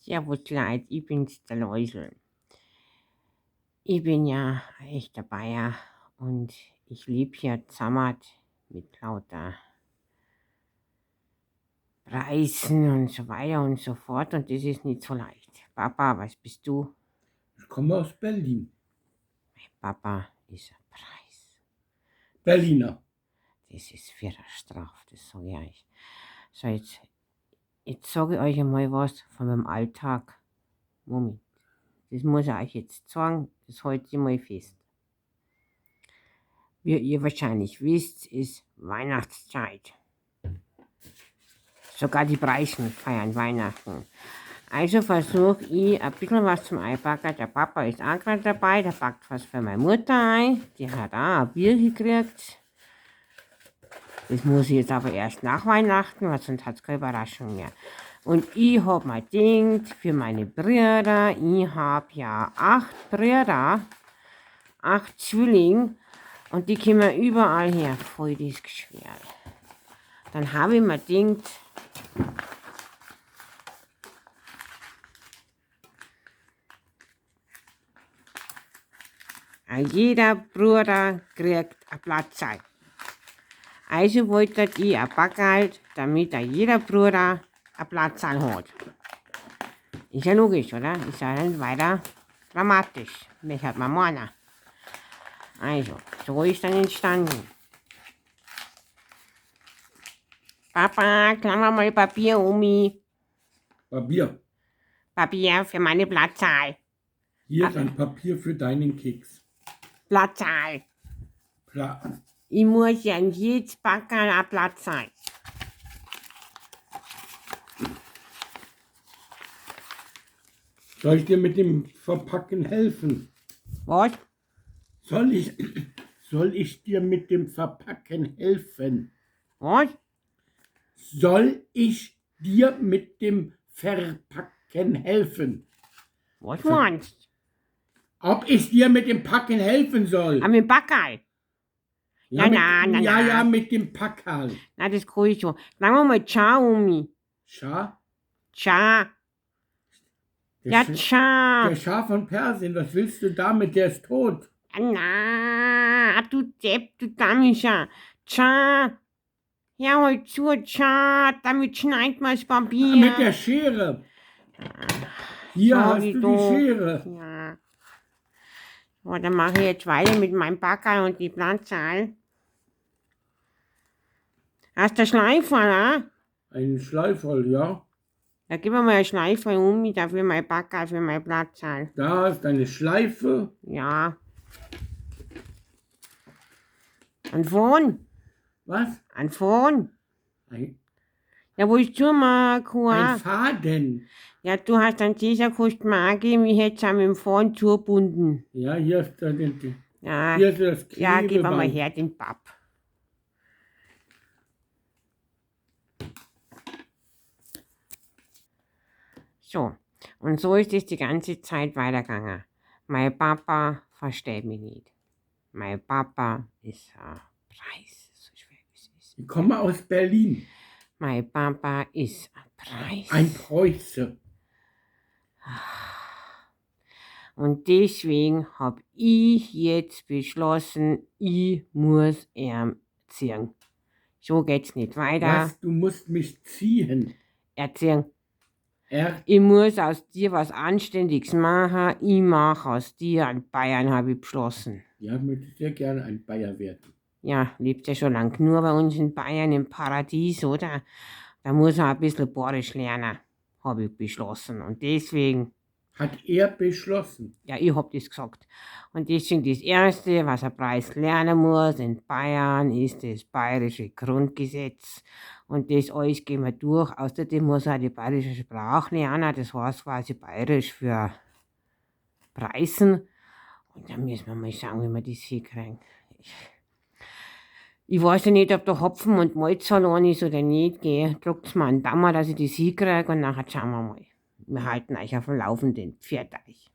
Servus Leute, ich bin's, der Läusel. Ich bin ja ein echter Bayer und ich lebe hier zusammen mit lauter Preisen und so weiter und so fort und das ist nicht so leicht. Papa, was bist du? Ich komme aus Berlin. Papa ist ein Preis. Berliner. Das ist für eine Strafe, das sage ich euch. So, jetzt sage ich euch einmal was von meinem Alltag. Moment, das muss ich euch jetzt sagen, das halte ich mal fest. Wie ihr wahrscheinlich wisst, ist Weihnachtszeit. Sogar die Preisen feiern Weihnachten. Also versuche ich ein bisschen was zum Einpacken. Der Papa ist auch gerade dabei, der packt was für meine Mutter ein. Die hat auch ein Bier gekriegt. Das muss ich jetzt aber erst nach Weihnachten, weil sonst hat es keine Überraschung mehr. Und ich habe mir gedacht, für meine Brüder, ich habe ja 8 Brüder, 8 Zwillinge. Und die kommen überall her, voll das Geschwär. Dann habe ich mir gedacht, jeder Bruder kriegt ein Platzteil. Also wollte ich ein Backerl, damit jeder Bruder ein Platzteil hat. Ist ja logisch, oder? Ist ja nicht weiter dramatisch. Das hat man meinen. Also, so ist dann entstanden. Papa, klammer mal Papier um mich. Papier für meine Platzzahl. Hier ist ein Papier für deinen Keks. Platzzahl. Ich muss ja in jedes Backerl ein Platzzahl. Soll ich dir mit dem Verpacken helfen? Was? Soll ich dir mit dem Verpacken helfen? Was? Soll ich dir mit dem Verpacken helfen? Was meinst du? Ob ich dir mit dem Packen helfen soll? Mit dem Backerl? Ja, mit dem Packerl. Na, das kann ich schon. Sagen wir mal Ciao um mich. Schar? Ciao. Ja, ciao. Der Schar von Persien, was willst du damit? Der ist tot. Na, du Depp, du Damischer. Ciao. Ja, halt zu, ciao. Damit schneidet man das Papier. Mit der Schere. Hier hast du die Schere. Ja. So, dann mache ich jetzt weiter mit meinem Backerl und die Platzzahl. Hast du einen Schleifer, ne? Ein Schleiferl, ja. Da gib mir mal einen Schleifer um mich, dafür mein Backerl, für meine Platzzahl. Da ist eine Schleife. Ja. Ein Phone. Was? Ein Phone. Ein Ja, wo ist du mal, Ein Faden. Ja, du hast einen Caesar-Kosten mal gegeben, ich hätte es mit dem Phone zugebunden. Ja, hier ist das Klebeband. Ja, gib mir mal her den Papp. So, und so ist es die ganze Zeit weitergegangen. Mein Papa versteht mich nicht. Mein Papa ist ein Preis, so schwer es ist. Ich komme aus Berlin. Mein Papa ist ein Preis. Ein Preuße. Und deswegen habe ich jetzt beschlossen, ich muss ihn ziehen. So geht's nicht weiter. Was? Du musst mich ziehen. Erziehen. Ich muss aus dir was Anständiges machen. Ich mache aus dir einen Bayern, habe ich beschlossen. Ja, ich möchte sehr gerne ein Bayer werden. Ja, lebt ja schon lang nur bei uns in Bayern im Paradies, oder? Da muss er ein bisschen Bayerisch lernen, habe ich beschlossen. Und deswegen... Hat er beschlossen? Ja, ich hab das gesagt. Und deswegen das Erste, was ein Preis lernen muss in Bayern, ist das bayerische Grundgesetz. Und das alles gehen wir durch. Außerdem muss er die bayerische Sprache lernen. Das heißt quasi bayerisch für Preisen. Und dann müssen wir mal schauen, wie wir das hinkriegen. Ich weiß ja nicht, ob der Hopfen- und Malzsalon ist oder nicht. Drückt's mir einen Daumen, dass ich das hinkriege und nachher schauen wir mal. Wir halten euch auf dem Laufenden. Pfiat euch.